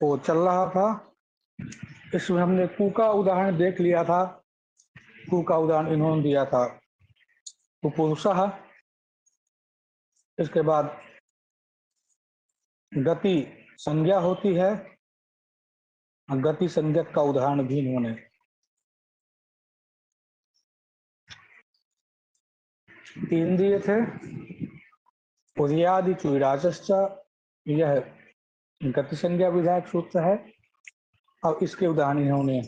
वो चल रहा था। इसमें हमने कु का उदाहरण देख लिया था। कु का उदाहरण इन्होंने दिया था कुपुरुषः। इसके बाद गति संज्ञा होती है। गति संज्ञक का उदाहरण भी इन्होंने तीन दिए थे। उदयादि चुराचश्च, यह गति संज्ञा विधायक सूत्र है। और इसके उदाहरण इन्होंने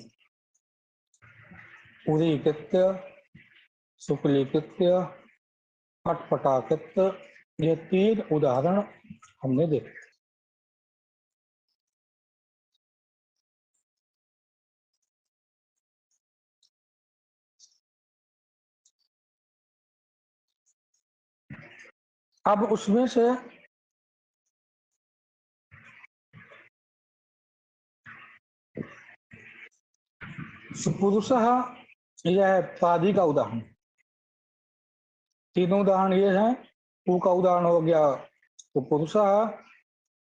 उदीकृत्य, शुक्लीकृत्य, पटपटाकृत्य, ये तीन उदाहरण हमने देखे। अब उसमें से सुपुरुषः, यह है प्रादि का उदाहरण। तीनों उदाहरण ये हैं। कु का उदाहरण हो गया कुपुरुषः।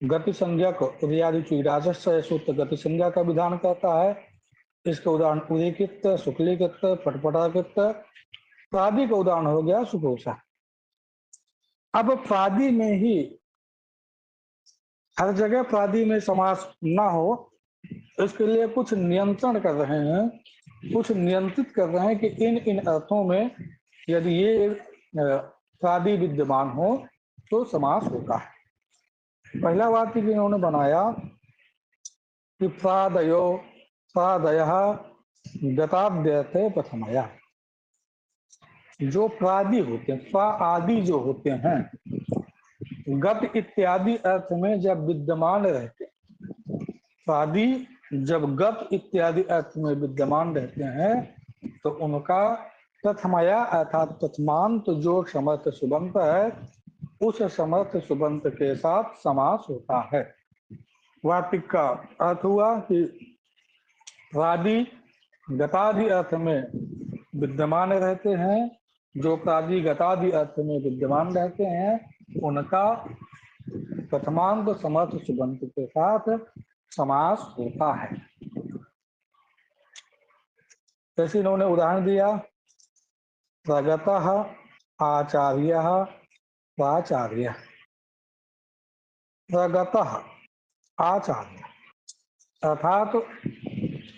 गति संज्ञक उदयादि चुराचश्च सूत्र गति संज्ञा का विधान करता है। इसके उदाहरण उदीकृत्य, शुक्लीकृत्य, पटपटाकृत्य। प्रादि का उदाहरण हो गया सुपुरुषः। अब प्रादि में ही हर जगह प्रादि में समास ना हो, इसके लिए कुछ नियंत्रण कर रहे हैं, कुछ नियंत्रित कर रहे हैं कि इन इन अर्थों में यदि ये प्रादि विद्यमान हो तो समास होता है। पहला वाक्य भी इन्होंने बनाया कि प्रादयो, प्रादयः गताद्यते प्रथमया। जो प्रादि होते हैं, प्रा आदि जो होते हैं, गत इत्यादि अर्थ में जब विद्यमान रहते हैं, प्रादि जब गत इत्यादि अर्थ में विद्यमान रहते हैं तो उनका प्रथमया अर्थात प्रथमांत जो समर्थ सुबंत है, उस समर्थ सुबंत के साथ समास होता है। वार्तिक का अर्थ हुआ कि प्रादि गतादि अर्थ में विद्यमान रहते हैं। जो प्रादि गतादि अर्थ में विद्यमान रहते हैं उनका प्रथमांत समर्थ सुबंत के साथ समास होता है। जैसे इन्होंने उदाहरण दिया प्रगतः आचार्यः प्राचार्यः। प्रगतः आचार्य अर्थात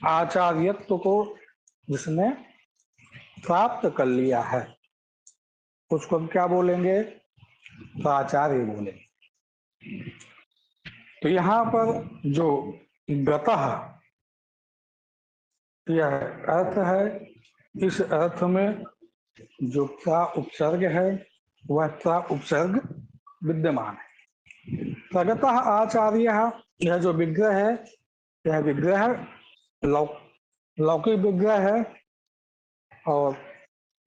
आचार्यत्व को जिसने प्राप्त कर लिया है उसको हम क्या बोलेंगे? प्राचार्य बोलेंगे। तो यहाँ पर जो गतः यह अर्थ है, इस अर्थ में जो प्रा उपसर्ग है वह प्रा उपसर्ग विद्यमान है। प्रगतः आचार्य, यह जो विग्रह है, यह विग्रह लौकिक विग्रह है। और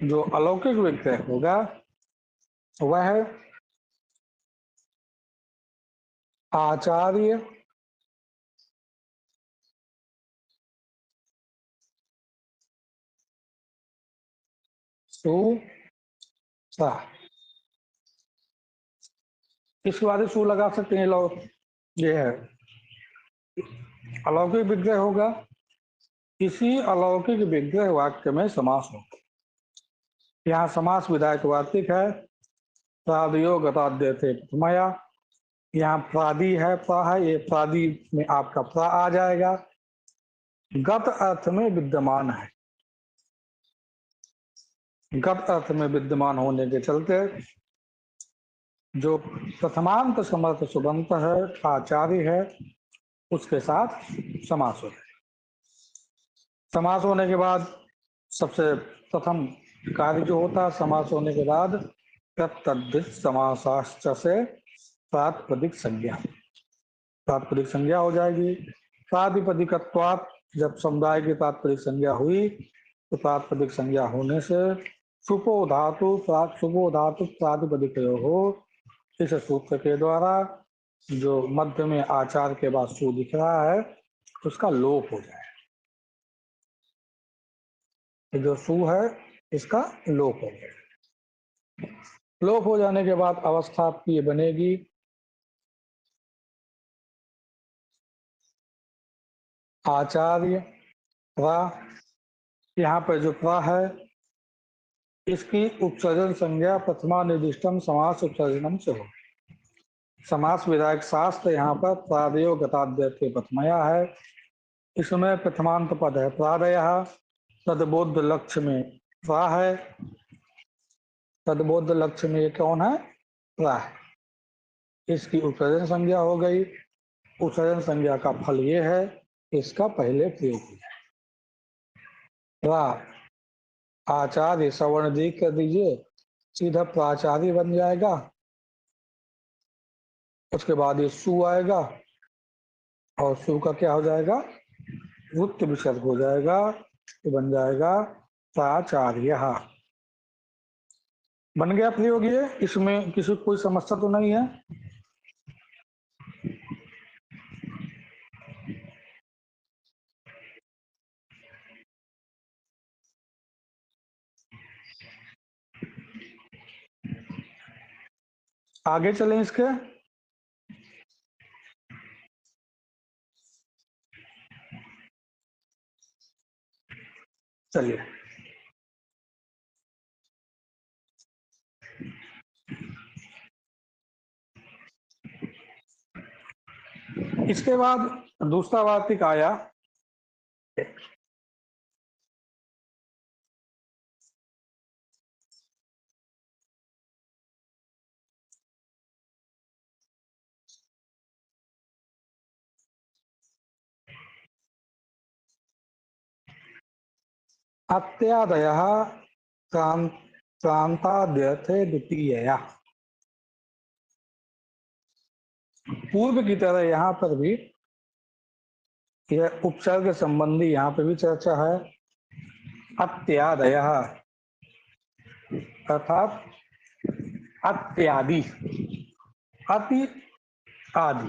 जो अलौकिक विग्रह होगा वह है आचार्य सु सा। इसके बाद सु लगा सकते हैं लोग। ये है अलौकिक विग्रह होगा, इसी अलौकिक विग्रह वाक्य में समास होगा। यहाँ समास विधायक वार्तिक है प्रादियो गताद्यते प्रथमया। यहाँ प्रादि है, प्रा है, ये प्रादि में आपका प्रा आ जाएगा। गत अर्थ में विद्यमान है, गत अर्थ में विद्यमान होने के चलते जो प्रथमांत समर्थ सुबंत है, आचार्य है, उसके साथ समास हो जाए। समास होने के बाद सबसे प्रथम कार्य जो होता है समास होने के बाद तद्धित समासाश्च से प्रातिपदिक संज्ञा, प्रातिपदिक संज्ञा हो जाएगी। प्रातिपदिकत्वात्, जब समुदाय की प्रातिपदिक संज्ञा हुई तो प्रातिपदिक संज्ञा होने से सुपो धातु प्रातिपदिक हो, इस सूत्र के द्वारा जो मध्य में आचार के बाद सु दिख रहा है उसका लोप हो जाए। जो सु है इसका लोप हो जाए। लोप हो जाने के बाद अवस्था आपकी ये बनेगी आचार्य प्रा, यहाँ पर जो प्रा है इसकी उपसर्जन संज्ञा प्रथमा निर्दिष्टम समास उपसर्जनम से हो। समास विधायक शास्त्र यहाँ पर प्रादयो गताद्य के प्रथमया है। इसमें प्रथमांत पद है प्रादय, तदबोध लक्ष्य में प्रा है। तदबोध लक्ष्य में ये कौन है? प्रा है। इसकी उपसर्जन संज्ञा हो गई। उपसर्जन संज्ञा का फल ये है, इसका पहले प्रयोग किया। प्रा आचार्य सवर्ण दीर्घ कर दीजिए, सीधा प्राचार्य बन जाएगा। उसके बाद ये सु आएगा और सु का क्या हो जाएगा? वृत्त विसर्ग हो जाएगा, तो बन जाएगा प्राचार्य। बन गया प्रयोग ये, इसमें किसी कोई समस्या तो नहीं है? आगे चलें इसके। चलिए इसके बाद दूसरा वार्तिक आया अत्यादय क्रांताद्य थे द्वितीय। पूर्व की तरह यहाँ पर भी यह उपसर्ग संबंधी यहाँ पे भी चर्चा है। अत्यादय अर्थात अत्यादि, अति आदि।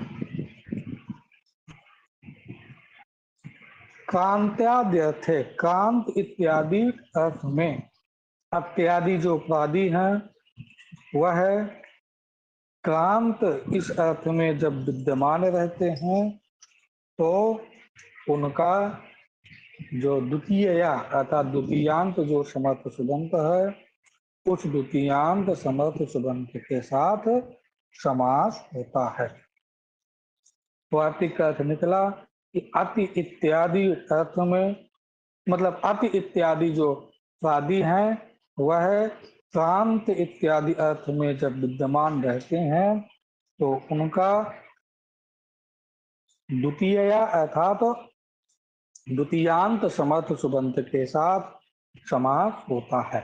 क्रांत्यादि अर्थ है, क्रांत इत्यादि अर्थ में अत्यादि जो उपाधि है वह है क्रांत इस अर्थ में जब विद्यमान रहते हैं तो उनका जो द्वितीय अर्थात द्वितीयांत जो समर्थ सुबंत है, उस द्वितीयांत समर्थ सुबंत के साथ समास होता है। वार्तिक का अर्थ निकला कि अति इत्यादि अर्थ में, मतलब अति इत्यादि जो प्रादि हैं वह क्रांत इत्यादि अर्थ में जब विद्यमान रहते हैं तो उनका द्वितीय अर्थात द्वितीयांत समर्थ सुबंत के साथ समास होता है।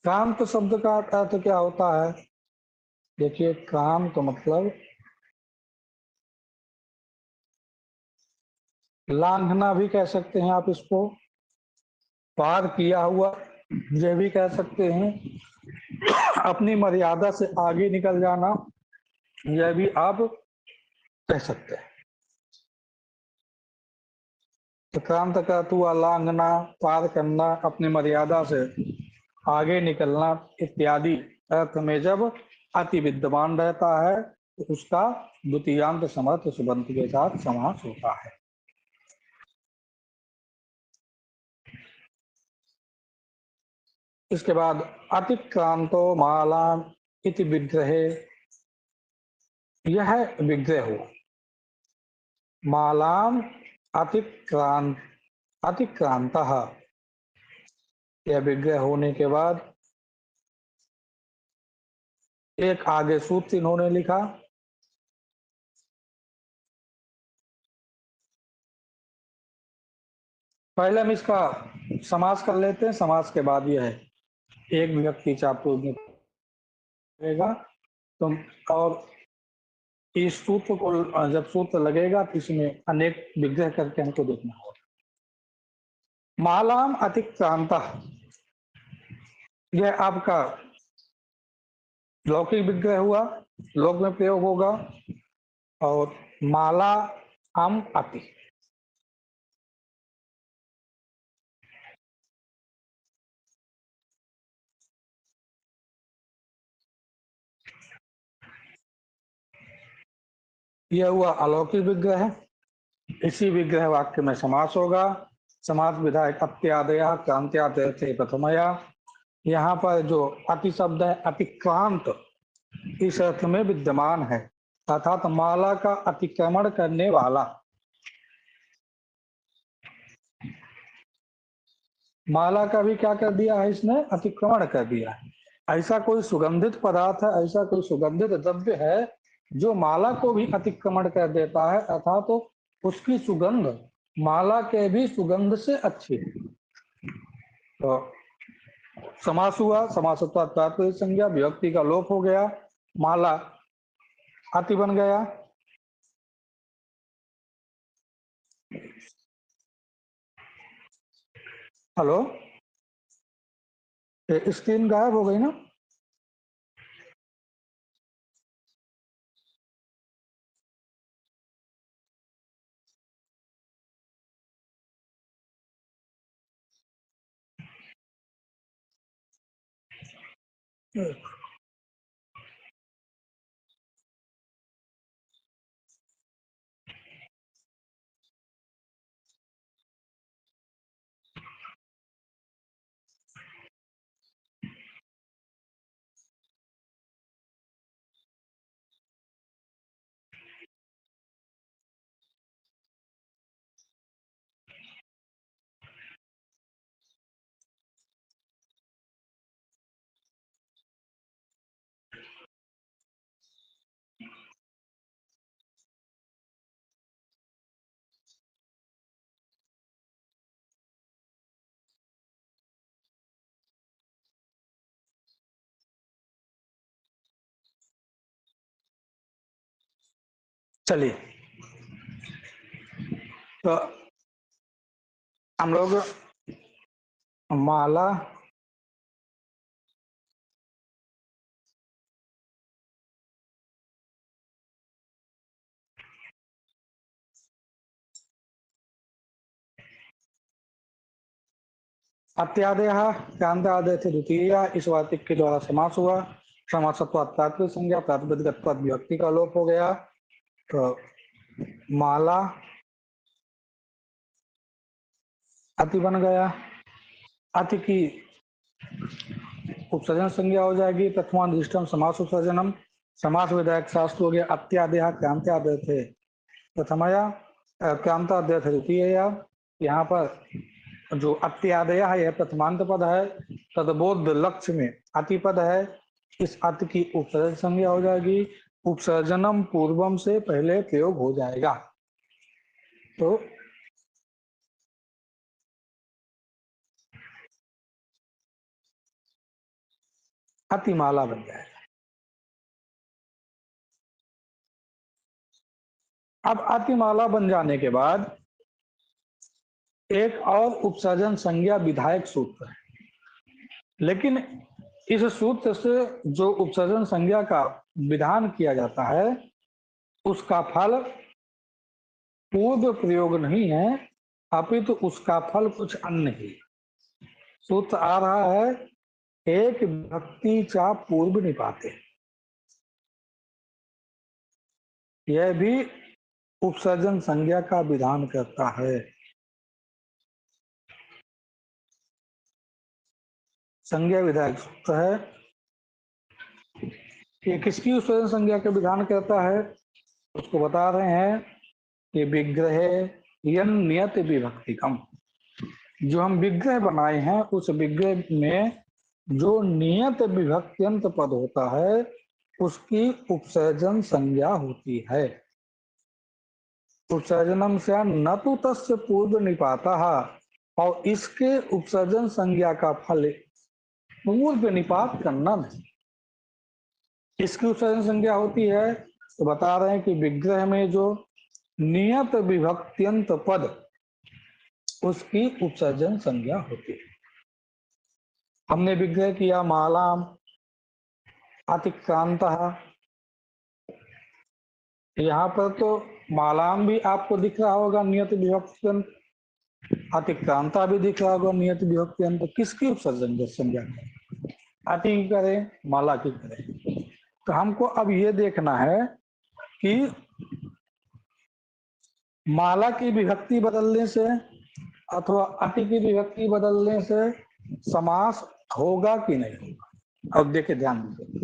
क्रांत शब्द का अर्थ क्या होता है? देखिए, क्रांत मतलब लांघना भी कह सकते हैं आप इसको, पार किया हुआ यह भी कह सकते हैं, अपनी मर्यादा से आगे निकल जाना यह भी आप कह सकते हैं। तो क्रांत का हुआ लांघना, पार करना, अपनी मर्यादा से आगे निकलना इत्यादि अर्थ में जब अति विद्यमान रहता है तो उसका द्वितीयांत समर्थ सुबंत के साथ समास होता है। इसके बाद अतिक्रांतो मालाम इति विग्रहे, यह विग्रह हो मालाम अतिक्रांत अतिक्रांत, यह विग्रह होने के बाद एक आगे सूत्र इन्होंने लिखा, पहले हम इसका समास कर लेते हैं, समास के बाद यह है एक व्यक्ति चापू लगेगा तो, और इस सूत्र को जब सूत्र लगेगा तो इसमें अनेक विग्रह करके हमको देखना होगा। मालाम अतिक्रांत, यह आपका लौकिक विग्रह हुआ, लोक में प्रयोग होगा। और माला आम अति, यह हुआ अलौकिक विग्रह। इसी विग्रह वाक्य में समास होगा। समास विधायक अत्यादया क्रांत्यादय थे प्रथमया। यहाँ पर जो अति शब्द है अतिक्रांत इस अर्थ में विद्यमान है, अर्थात माला का अतिक्रमण करने वाला। माला का भी क्या कर दिया है इसने, अतिक्रमण कर दिया है। ऐसा कोई सुगंधित पदार्थ है, ऐसा कोई सुगंधित द्रव्य है जो माला को भी अतिक्रमण कर देता है, अर्थात तो उसकी सुगंध माला के भी सुगंध से अच्छी है। तो समास हुआ, समासत्वात् तात्पर्य संज्ञा, विभक्ति का लोप हो गया, माला अति बन गया। हेलो, स्क्रीन गायब हो गई ना? चलिए, तो हम लोग माला अत्यादय क्रांतादय थे द्वितीय, इस वार्तिक के द्वारा समास हुआ। समासत्वात् तात्पर्य संज्ञा, प्रातिपदिकत्वात् विभक्ति का लोप हो गया। तो माला अति बन गया। अति की उपसर्जन संज्ञा हो जाएगी, प्रथमानुदिष्टम समास उपसर्जनम। समास विधायक शास्त्र हो गया अत्यादय क्रांत्यादय थे प्रथमया, क्रांतादय थे द्वितीय। यहाँ पर जो अत्यादय है यह प्रथमांत पद है, तदबोध लक्ष्य में अतिपद है, इस अति की उपसर्जन संज्ञा हो जाएगी। उपसर्जनम पूर्वम से पहले प्रयोग हो जाएगा, तो अतिमाला बन जाएगा। अब अतिमाला बन जाने के बाद एक और उपसर्जन संज्ञा विधायक सूत्र है, लेकिन इस सूत्र से जो उपसर्जन संज्ञा का विधान किया जाता है उसका फल पूर्व प्रयोग नहीं है, अपितु उसका फल कुछ अन्य ही। सूत्र आ रहा है एक विभक्ति चा पूर्व निपाते, यह भी उपसर्जन संज्ञा का विधान करता है। संज्ञा विधायक सूत्र है, ये किसकी उपसर्जन संज्ञा का विधान करता है उसको बता रहे हैं कि विग्रह यन नियत विभक्तिकम, जो हम विग्रह बनाए हैं उस विग्रह में जो नियत विभक्त्यंत पद होता है उसकी उपसर्जन संज्ञा होती है। उपसर्जनम से न तो तस्य पूर्व निपाता, और इसके उपसर्जन संज्ञा का फल पूर्व निपात करना नहीं। इसकी उपसर्जन संज्ञा होती है तो बता रहे हैं कि विग्रह में जो नियत विभक्त्यंत पद उसकी उपसर्जन संज्ञा होती है। हमने विग्रह किया मालाम अतिक्रांत, यहाँ पर तो मालाम भी आपको दिख रहा होगा नियत विभक्त्यंत, अतिक्रांता भी दिख रहा होगा नियत विभक्त्यंत, किसकी उपसर्जन संज्ञा अति की करें माला की करें। तो हमको अब ये देखना है कि माला की विभक्ति बदलने से अथवा अति की विभक्ति बदलने से समास होगा कि नहीं होगा। अब देखिए ध्यान दीजिए,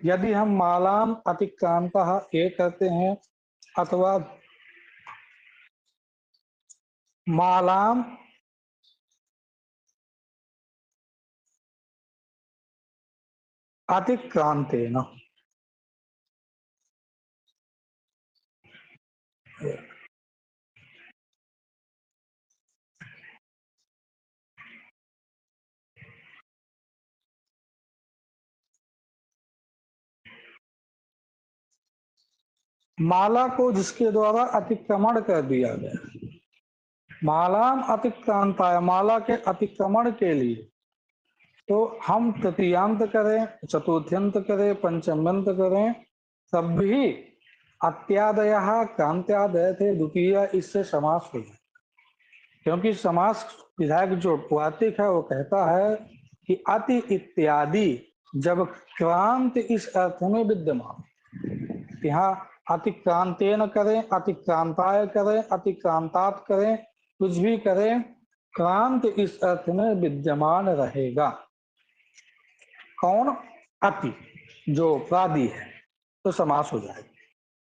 यदि हम मालाम अतिक्रांतः ये कहते हैं अथवा मालाम अतिक्रांतेन, माला को जिसके द्वारा अतिक्रमण कर दिया गया, मालाम अतिक्रांताय, माला के अतिक्रमण के लिए तो हम तृतीयांत करें, चतुर्थ्यंत करें, पंचम्यंत करें, तब भी अत्यादय क्रांत्यादय थे द्वितीय इससे समास हो जाए। क्योंकि समास विधायक जो वार्तिक है वो कहता है कि अति इत्यादि जब क्रांत इस अर्थ में विद्यमान, यहाँ अतिक्रांतेन करें, अतिक्रांताय करें, अतिक्रांतात करें, कुछ भी करें, क्रांत इस अर्थ में विद्यमान रहेगा। कौन? अति, जो प्रादि है, तो समास हो जाएगा।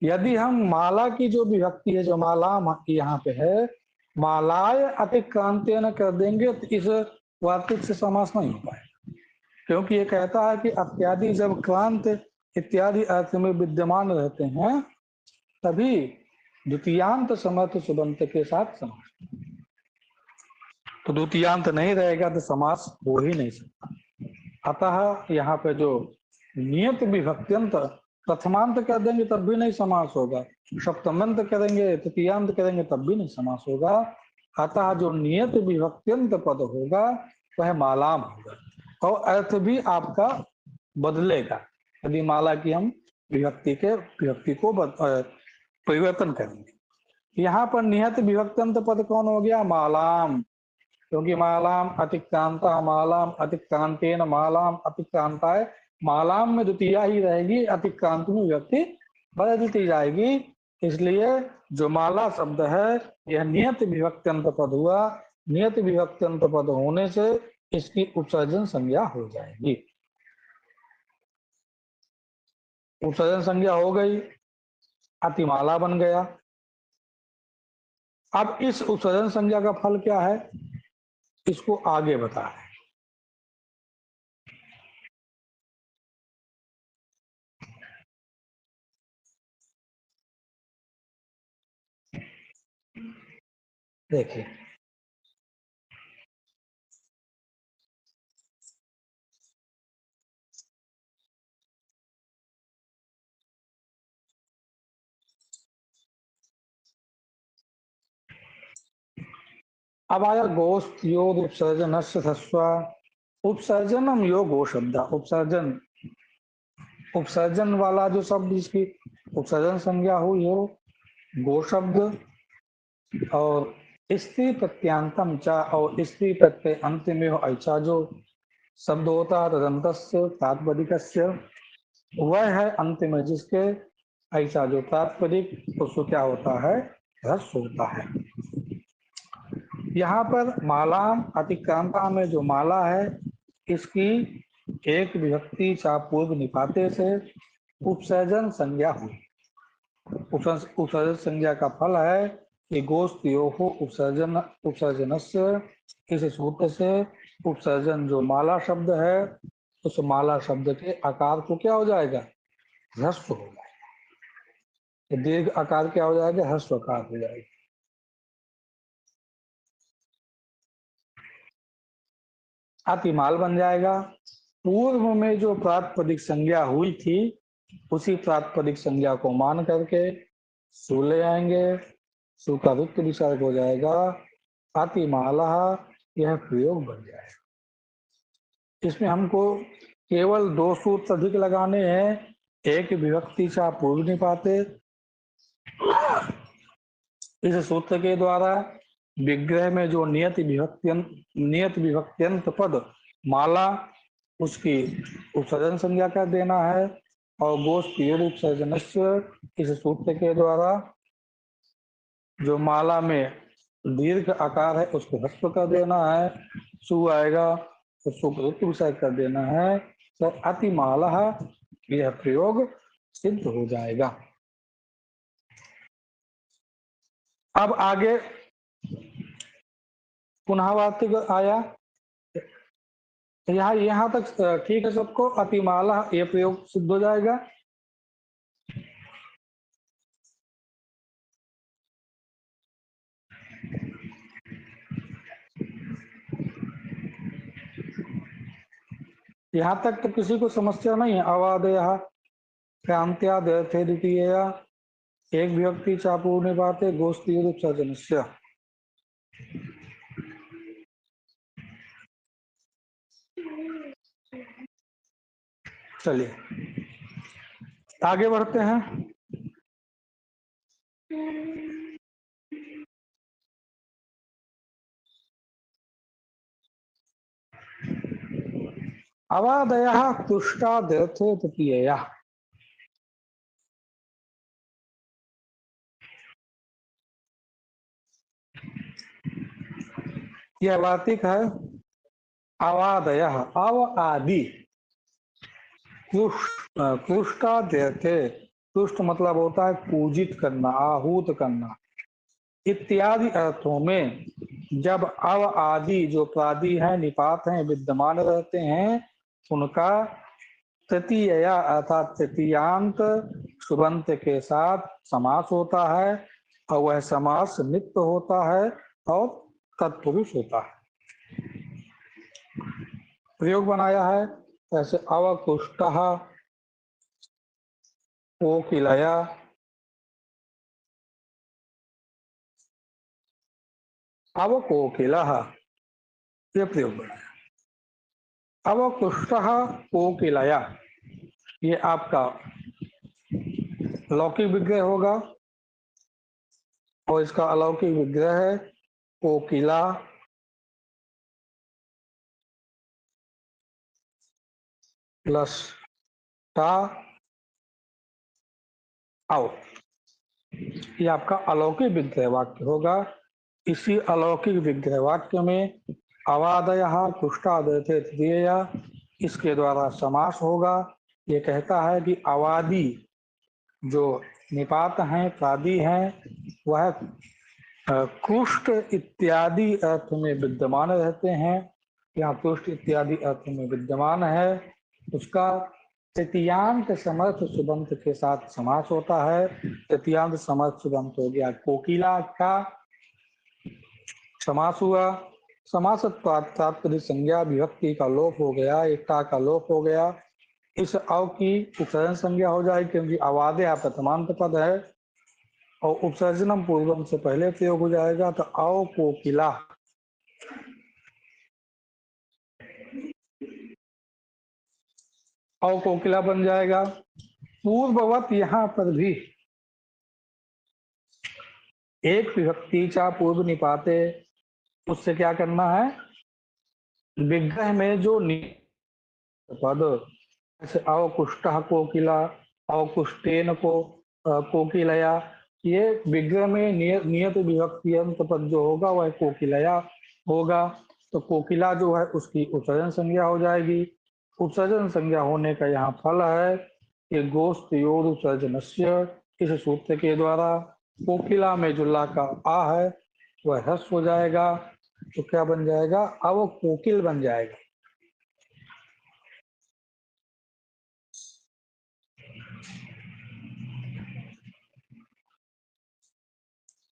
यदि हम माला की जो विभक्ति है, जो माला यहाँ पे है, मालाय अतिक्रांतेन कर देंगे तो इस वार्तिक से समास नहीं हो पाएगा। क्योंकि ये कहता है कि अत्यादि जब क्रांत इत्यादि अर्थ में विद्यमान रहते हैं तभी द्वितीयांत समर्थ सुबंत के साथ समास, तो द्वितीयांत नहीं रहेगा तो समास हो ही नहीं सकता। अतः यहाँ पे जो नियत विभक्त्यंत प्रथमांत कर देंगे तब भी नहीं समास होगा, सप्तमंत करेंगे, तृतीयांत करेंगे तब भी नहीं समास होगा। अतः जो नियत विभक्त्यंत पद होगा वह मालाम होगा और अर्थ भी आपका बदलेगा यदि माला की हम विभक्ति को परिवर्तन करेंगे। यहाँ पर नियत विभक्त्यंत पद कौन हो गया? मालाम, क्योंकि मालाम अतिक्रांता, मालाम अतिक्रांतेन, मालाम अतिक्रांताय, मालाम में द्वितीया ही रहेगी, अतिक्रांत में विभक्ति बदलती जाएगी। इसलिए जो माला शब्द है यह नियत विभक्त्यंत पद हुआ। नियत विभक्त्यंत पद होने से इसकी उपसर्जन संज्ञा हो जाएगी। उपसर्जन संज्ञा हो गई, अतिमाला बन गया। अब इस उपसर्जन संज्ञा का फल क्या है इसको आगे बता है। देखिए, अब आया गोस्त योग उपसर्जन उपसर्जनम योग गो शब्द। उपसर्जन वाला जो शब्द जिसकी उपसर्जन संज्ञा हुई हो गो शब्द, और स्त्री प्रत्यांतम चा, और स्त्री प्रत्यय अंत में हो ऐसा जो शब्द होता है तदंतस्य प्रातिपदिकस्य, वह है अंत में जिसके ऐसा जो प्रातिपदिक उसको क्या होता है? ह्रस्व होता है। यहाँ पर मालाम अतिक्रांता में जो माला है इसकी एक विभक्ति चा पूर्व निपाते से उपसर्जन संज्ञा हुई। उपसर्जन संज्ञा का फल है कि गोस्तयोः उपसर्जनस्य, इस सूत्र से उपसर्जन जो माला शब्द है उस माला शब्द के आकार को क्या हो जाएगा? ह्रस्व हो जाएगा। दीर्घ आकार क्या हो जाएगा? ह्रस्व आकार हो जाएगा। अतिमाल बन जाएगा। पूर्व में जो प्रातिपदिक संज्ञा हुई थी उसी प्रातिपदिक संज्ञा को मान करके सु ले आएंगे, सु का रुक्त विसर्ग हो जाएगा, अतिमाला, यह प्रयोग बन जाएगा। इसमें हमको केवल दो सूत्र अधिक लगाने हैं, एक विभक्ति सा पूर्व निपाते, इस सूत्र के द्वारा विग्रह में जो नियत विभक्त्यंत पद माला उसकी उपसर्जन संज्ञा कर देना है, और गोष्ठ उपसर्जनस्य इस सूत्र के द्वारा जो माला में दीर्घ आकार है उसको ह्रस्व कर देना है, सु आएगा तो सु को विषय कर देना है, तो अतिमाला यह प्रयोग सिद्ध हो जाएगा। अब आगे पुनः वार्तिक आया, यहाँ तक ठीक है सबको, अतिमाला यह प्रयोग सिद्ध हो जाएगा। यहाँ तक तो किसी को समस्या नहीं है। अवादय क्रांत्याद थे द्वितीय, एक विभक्ति चापूर्णे बाते गोष्ठी उपसर्जनस्य। चलिए आगे बढ़ते हैं। अवादय तुष्टादर्थे तृतीय, यह वार्तिक है। अवादय अव आदि तुष्टादर्थे, तुष्ट मतलब होता है पूजित करना, आहूत करना, इत्यादि अर्थों में जब अव आदि जो प्रादि हैं, निपात हैं, विद्यमान रहते हैं, उनका तृतीय अर्थात तृतीयांत सुबंत के साथ समास होता है, और वह समास नित्य होता है और तत्पुरुष होता है। प्रयोग बनाया है ऐसे, अवकुष्ट कोकिलया, अवकोकिलः, ये प्रयोग बनाया। अवकुष्ट कोकिलया, ये आपका लौकिक विग्रह होगा, और इसका अलौकिक विग्रह है कोकिला, प्लस टा आओ, ये आपका अलौकिक विग्रह वाक्य होगा। इसी अलौकिक विग्रह वाक्य में अवादय पुष्टादय थे तृतीय, इसके द्वारा समास होगा। ये कहता है कि अवादी जो निपात हैं, प्रादि हैं, वह कुष्ठ इत्यादि अर्थ में विद्यमान रहते हैं। यहाँ कुष्ठ इत्यादि अर्थ में विद्यमान है, उसका तृतीयांत समर्थ सुबंत के साथ समास होता है। तृतीयांत समर्थ सुबंत हो गया, कोकिला का समास हुआ। समास तात्पर्य संज्ञा विभक्ति का लोप हो गया, एकता का लोप हो गया। इस अव की उपसर्जन संज्ञा हो जाएगी, क्योंकि अवादे प्रथमांत पद है और उपसर्जनम पूर्वम से पहले प्रयोग हो जाएगा, तो अव कोकिला, अव कोकिला बन जाएगा। पूर्ववत यहाँ पर भी एक विभक्ति चा पूर्व निपाते, उससे क्या करना है, विग्रह में जो पद, जैसे अवकुष्ट कोकिला, अवकुष्टेन को कोकिलया, ये विग्रह में नियत विभक्ति अंत पद जो होगा वह कोकिलया होगा। तो कोकिला जो है उसकी उपसर्जन संज्ञा हो जाएगी। उपसर्जन संज्ञा होने का यहाँ फल है कि गोस्तयोर उपसर्जनस्य, इस सूत्र के द्वारा कोकिला में जो ला का आ है वह ह्रस्व हो जाएगा, तो क्या बन जाएगा, अव कोकिल बन जाएगा।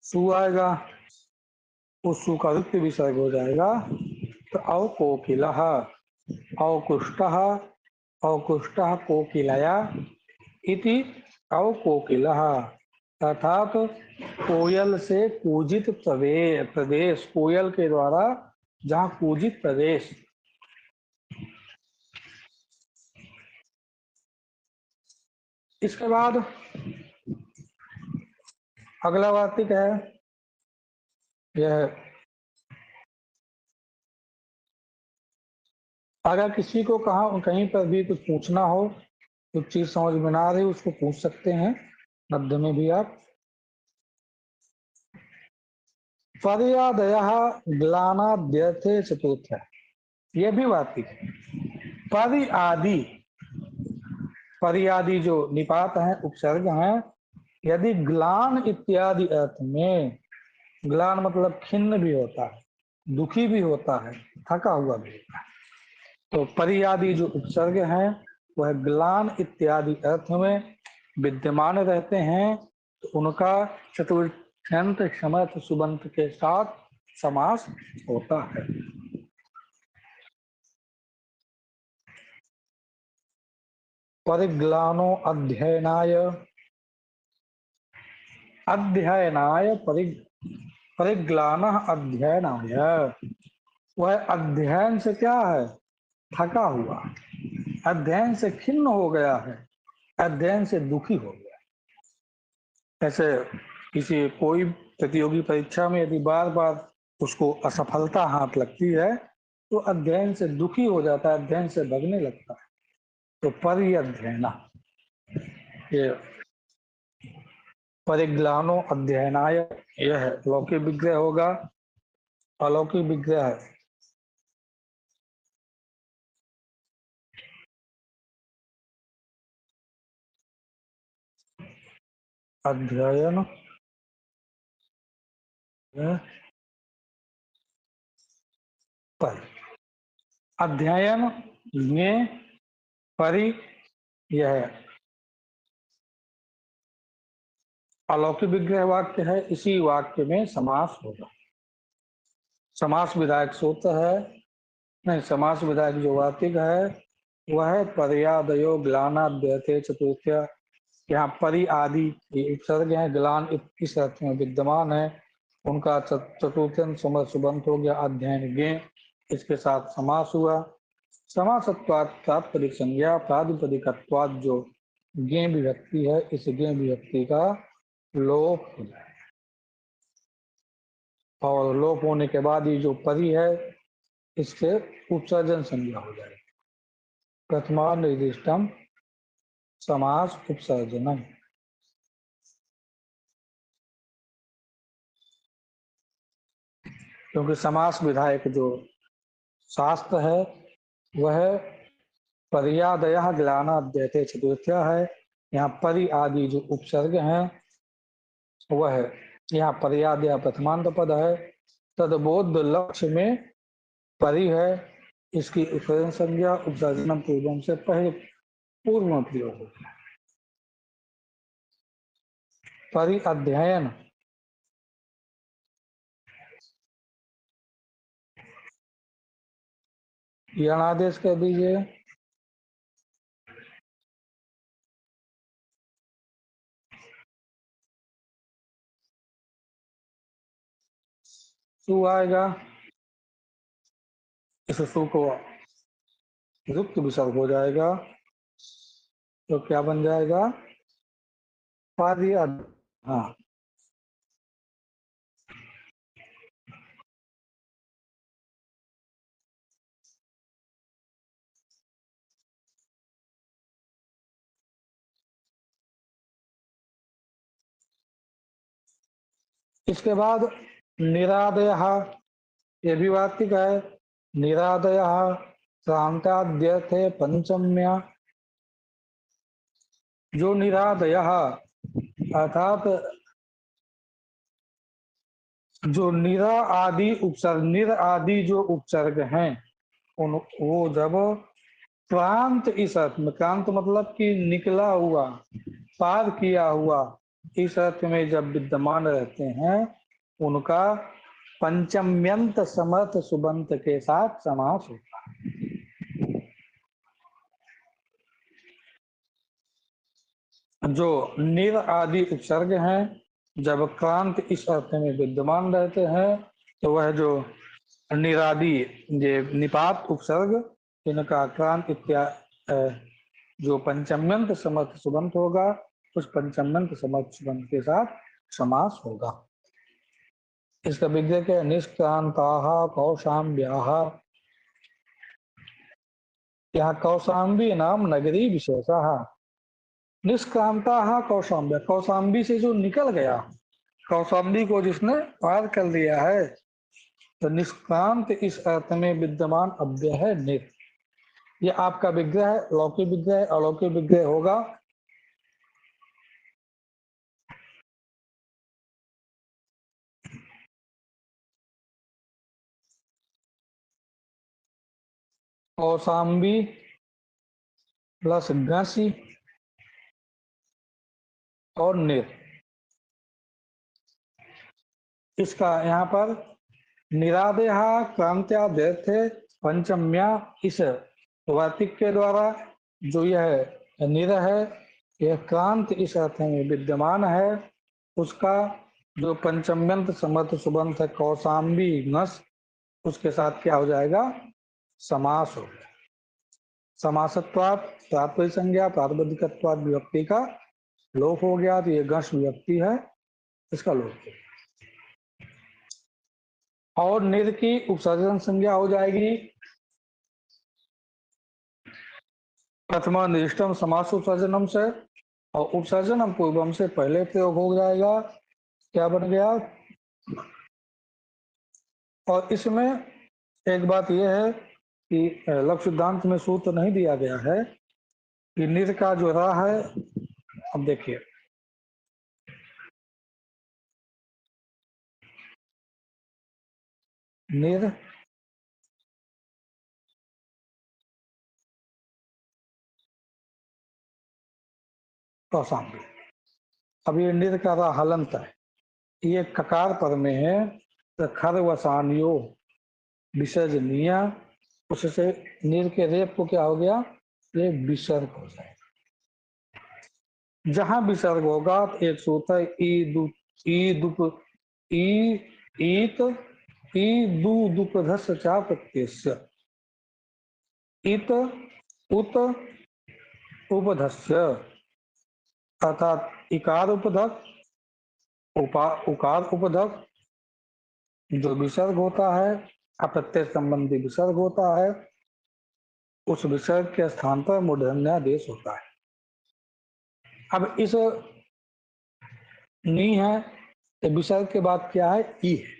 सु आएगा, उस सु का रिक्त विसर्ग हो जाएगा, तो अव कोकिला, अवकुष्ट अवकुष्ट कोकिलया इति अव कोकिला, अर्थात कोयल से पूजित प्रदेश, कोयल के द्वारा जहाँ पूजित प्रदेश। इसके बाद अगला वार्तिक है, यह अगर किसी को कहीं पर भी कुछ पूछना हो, कुछ चीज समझ में ना आ रही, उसको पूछ सकते हैं मध्य में भी आप। पर्यादयः ग्लानाद्यर्थे चतुर्थ, ये भी वार्तिक है। परि आदि, परि आदि जो निपात है, उपसर्ग है, यदि ग्लान इत्यादि अर्थ में, ग्लान मतलब खिन्न भी होता है, दुखी भी होता है, थका हुआ भी होता है, तो परि आदि जो उपसर्ग है वह ग्लान इत्यादि अर्थ में विद्यमान रहते हैं, तो उनका चतुर्थ्यंत समर्थ सुबंत के साथ समास होता है। परिग्लानो अध्ययनाय, अध्ययनाय परिग्लान अध्ययनाय, वह अध्ययन से क्या है, थका हुआ, अध्ययन से खिन्न हो गया है, अध्ययन से दुखी हो गया। ऐसे किसी कोई प्रतियोगी परीक्षा में यदि बार बार उसको असफलता हाथ लगती है तो अध्ययन से दुखी हो जाता है, अध्ययन से भगने लगता है। तो परिअध्ययना, ये परिग्लानो अध्ययनाय, यह लौकिक विग्रह होगा। अलौकिक विग्रह है अध्ययन पर, अध्ययन में परि, यह अलौकिक विग्रह वाक्य है, इसी वाक्य में समास होगा। समास विधायक सूत्र है, नहीं, समास विधायक जो वार्तिक है वह है पर्यादयो ग्लानाद्यते चतुर्थ्य। यहाँ परि आदि ये उपसर्ग है, ग्लान इस अर्थ में विद्यमान है, उनका चतुर्थ्यंत समर्थ सुबंत हो गया, अध्ययन गे, इसके साथ समास हुआ। समासत्वात् तात्पर्य संज्ञा प्रातिपदिकत्वात्, जो गे विभक्ति है, इस गे विभक्ति का लोप हो जाए, और लोप होने के बाद ये जो परि है इससे उपसर्जन संज्ञा हो जाएगी। प्रथमा निर्दिष्टम समास उपसर्जनम। क्योंकि समास विधायक जो शास्त्र है वह पर्यादय ग्लानाद्यते चतुर्थ्य है। यहाँ परि आदि जो उपसर्ग हैं वह यहाँ पर्यादय प्रथमांत पद है, तदबोध लक्ष्य में परि है, इसकी उपसर्जन संज्ञा उपसर्जनम पूर्वम से पहले पूर्व में प्रयोग होता है। परि अध्ययन, यणादेश कर दीजिए। सु आएगा, इस सु को युक्त विसर्ग हो जाएगा, तो क्या बन जाएगा, पर्य, हाँ। इसके बाद निरादय, ये भी वार्तिक है। निरादय क्रांताद्यर्थे पंचम्या, जो निरादय अर्थात जो निरा आदि उपसर्ग, निर आदि जो उपसर्ग हैं उन, वो जब क्रांत, इस अर्थ में, क्रांत मतलब कि निकला हुआ, पार किया हुआ, इस अर्थ में जब विद्यमान रहते हैं उनका पंचम्यंत समर्थ सुबंत के साथ समास होता है। जो निर आदि उपसर्ग हैं जब क्रांत इस अर्थ में विद्यमान रहते हैं तो वह जो निरादि, ये निपात उपसर्ग, इनका क्रांत जो पंचम्यंत समर्थ सुबंत होगा, उस पंचम्यंत समर्थ सुबंत के साथ समास होगा। इसका विग्रह क्या है, निष्क्रांताः कौशाम्ब्याः, यहाँ कौशाम्बी नाम नगरी विशेषः। निष्क्रांताः कौशाम्ब्य, कौशाम्बी से जो निकल गया, कौशाम्बी को जिसने पार कर लिया है, तो निष्क्रांत इस अर्थ में विद्यमान अव्यय है निर। ये आपका विग्रह है, लौकिक विग्रह, अलौकिक विग्रह होगा। कौशाम्बी प्लस घसी और निर, इसका यहाँ पर निरादेहा क्रांत्या व्यर्थे पंचम्या, इस वार्तिक के द्वारा जो यह निर है, यह क्रांत इस अर्थ में विद्यमान है, उसका जो पंचम्यंत समर्थ सुबंत है कौशाम्बी नस, उसके साथ क्या हो जाएगा, समास हो गया। समासत्वात् तात्पर्य संज्ञा प्रातिपदिकत्वात् विभक्ति का लोप हो गया, तो ये गश विभक्ति है, इसका लोप हो गया। और निर की उपसर्जन संज्ञा हो जाएगी प्रथमा निष्ठम समास उपसर्जनम से, और उपसर्जनम पूर्वम से पहले प्रयोग हो जाएगा, क्या बन गया। और इसमें एक बात यह है कि लक्ष्य सिद्धांत में सूत्र नहीं दिया गया है कि निर का जो रा है, अब देखिए निर कौशाम्बी, अब ये निर का रा हलंत है, ये ककार पर में है, तो खर वसानियो विसर्जनीय, उससे निर के रेप को क्या हो गया, ये विसर्ग हो जाएगा। जहां विसर्ग होगा तो एक सूत्र है ई दु ई दुप ई ईत ई दु दुपधस्य चा प्रत्यस्य, इत उत उपधस्य, अर्थात इकार उपधक उकार उपधक जो विसर्ग होता है, अप्रत्यय संबंधी विसर्ग होता है, उस विसर्ग के स्थान पर मूर्धन्यादेश होता है। अब इस नी है, तो विसर्ग के बाद क्या है, ई है,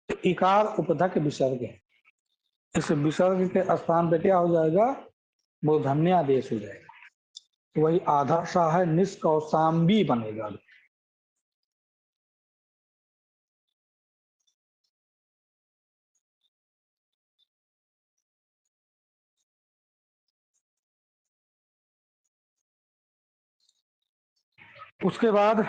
तो इकार उपधक विसर्ग है, इस विसर्ग के स्थान पे क्या हो जाएगा, मूर्धन्यादेश हो जाएगा, तो वही आधा सा है, निष्कौशाम्बी बनेगा। उसके बाद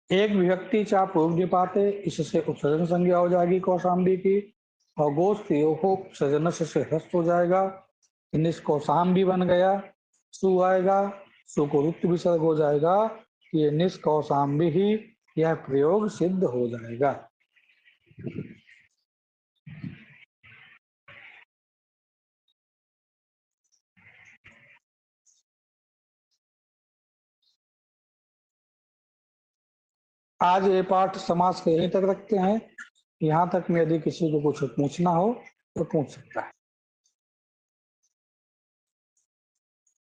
एक विभक्ति चा पूर्व निपाते, इससे उपसर्जन संज्ञा हो जाएगी कौशाम्बी की, और गोस्त्रियों को उपसर्जन से ह्रस्त हो जाएगा, निष्कौशाम्बी बन गया, सु आएगा, सु को रुक्त विसर्ग हो जाएगा, ये निष्कौशाम्बी ही यह प्रयोग सिद्ध हो जाएगा। आज ये पाठ समास के यहीं तक रखते हैं, यहाँ तक में यदि किसी को कुछ पूछना हो तो पूछ सकता है।